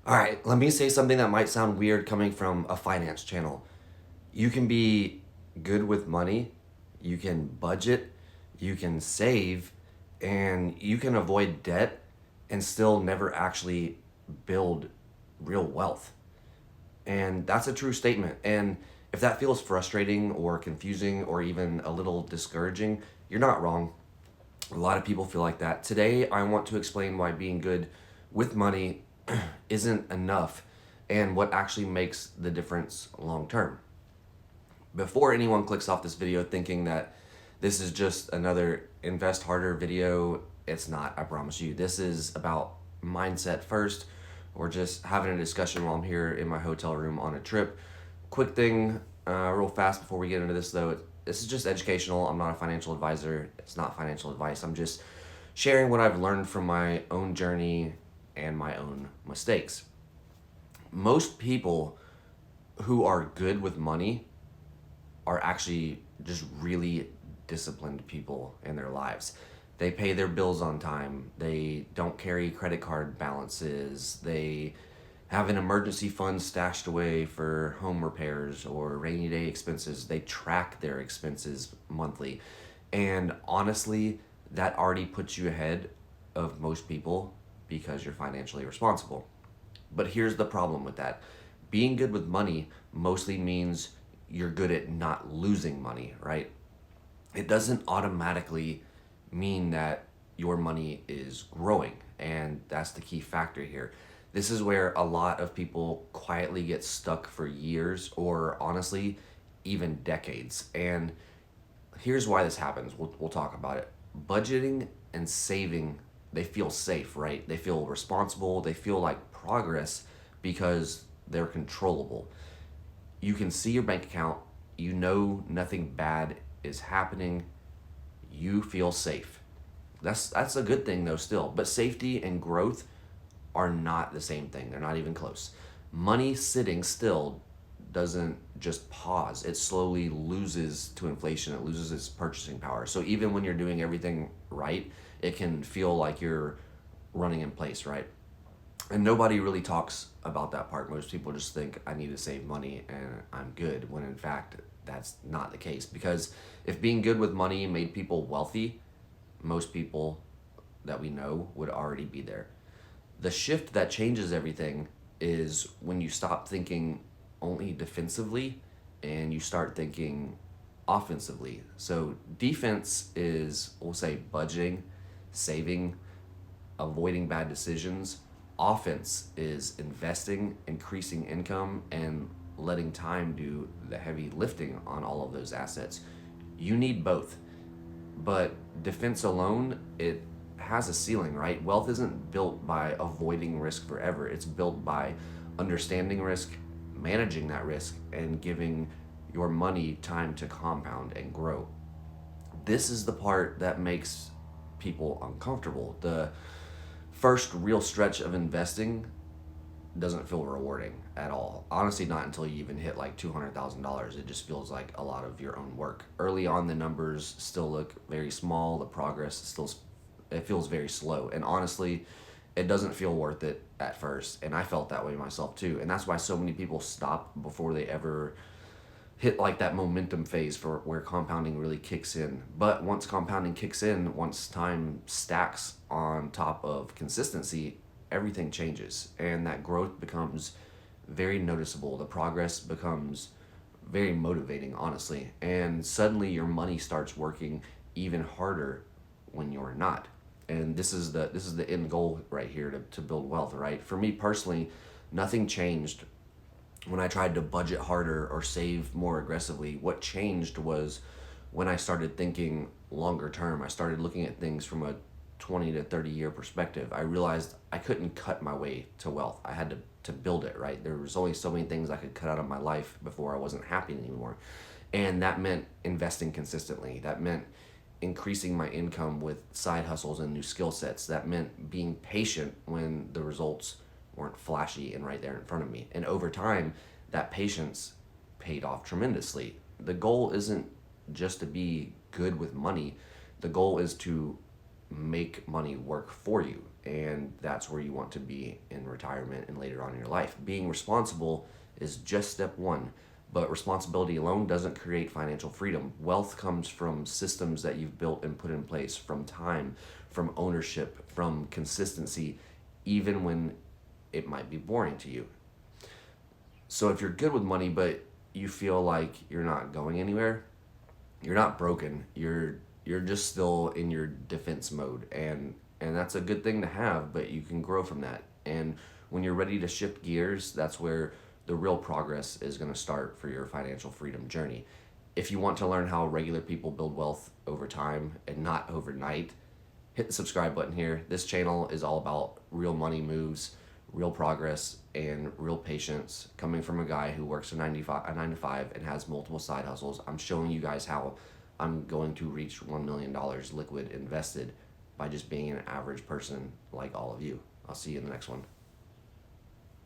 All right, let me say something that might sound weird coming from a finance channel. You can be good with money, you can budget, you can save, and you can avoid debt and still never actually build real wealth. And that's a true statement. And if that feels frustrating or confusing or even a little discouraging, you're not wrong. A lot of people feel like that. Today, I want to explain why being good with money isn't enough and what actually makes the difference long term. Before anyone clicks off this video thinking that this is just another invest harder video, it's not, I promise you. This is about mindset first. Or just having a discussion while I'm here in my hotel room on a trip. Quick thing, real fast before we get into this though. This is just educational. I'm not a financial advisor. It's not financial advice. I'm just sharing what I've learned from my own journey and my own mistakes. Most people who are good with money are actually just really disciplined people in their lives. They pay their bills on time. They don't carry credit card balances. They have an emergency fund stashed away for home repairs or rainy day expenses. They track their expenses monthly. And honestly, that already puts you ahead of most people because you're financially responsible. But here's the problem with that: being good with money mostly means you're good at not losing money, right? It doesn't automatically mean that your money is growing. And that's the key factor here. This is where a lot of people quietly get stuck for years or honestly, even decades. And here's why this happens. We'll talk about it. Budgeting and saving, they feel safe, right? They feel responsible. They feel like progress because they're controllable. You can see your bank account, you know nothing bad is happening, you feel safe. That's a good thing though still. But safety and growth are not the same thing. They're not even close. Money sitting still doesn't just pause. It slowly loses to inflation. It loses its purchasing power. So even when you're doing everything right, it can feel like you're running in place, right? And nobody really talks about that part. Most people just think I need to save money and I'm good, when in fact that's not the case. Because if being good with money made people wealthy, most people that we know would already be there. The shift that changes everything is when you stop thinking only defensively and you start thinking offensively. So defense is, we'll say, budgeting, saving, avoiding bad decisions. Offense is investing, increasing income, and letting time do the heavy lifting on all of those assets. You need both. But defense alone, it has a ceiling, right? Wealth isn't built by avoiding risk forever. It's built by understanding risk, managing that risk, and giving your money time to compound and grow. This is the part that makes people uncomfortable. The first real stretch of investing doesn't feel rewarding at all. Honestly, not until you even hit like $200,000. It just feels like a lot of your own work. Early on, the numbers still look very small. The progress is still, it feels very slow. And honestly, it doesn't feel worth it at first. And I felt that way myself too. And that's why so many people stop before they ever hit like that momentum phase for where compounding really kicks in. But once compounding kicks in, once time stacks on top of consistency, everything changes and that growth becomes very noticeable. The progress becomes very motivating, honestly. And suddenly your money starts working even harder when you're not. And this is the end goal right here, to build wealth, right? For me personally, nothing changed when I tried to budget harder or save more aggressively. What changed was when I started thinking longer term. I started looking at things from a 20 to 30 year perspective. I realized I couldn't cut my way to wealth. I had to build it, right? There was only so many things I could cut out of my life before I wasn't happy anymore. And that meant investing consistently. That meant increasing my income with side hustles and new skill sets. That meant being patient when the results weren't flashy and right there in front of me. And over time, that patience paid off tremendously. The goal isn't just to be good with money. The goal is to make money work for you. And that's where you want to be in retirement and later on in your life. Being responsible is just step one, but responsibility alone doesn't create financial freedom. Wealth comes from systems that you've built and put in place, from time, from ownership, from consistency, even when it might be boring to you. So if you're good with money, but you feel like you're not going anywhere, you're not broken. You're just still in your defense mode, and that's a good thing to have, but you can grow from that. And when you're ready to shift gears, that's where the real progress is going to start for your financial freedom journey. If you want to learn how regular people build wealth over time and not overnight, hit the subscribe button here. This channel is all about real money moves, real progress, and real patience coming from a guy who works a 9 to 5 and has multiple side hustles. I'm showing you guys how I'm going to reach $1 million liquid invested by just being an average person like all of you. I'll see you in the next one.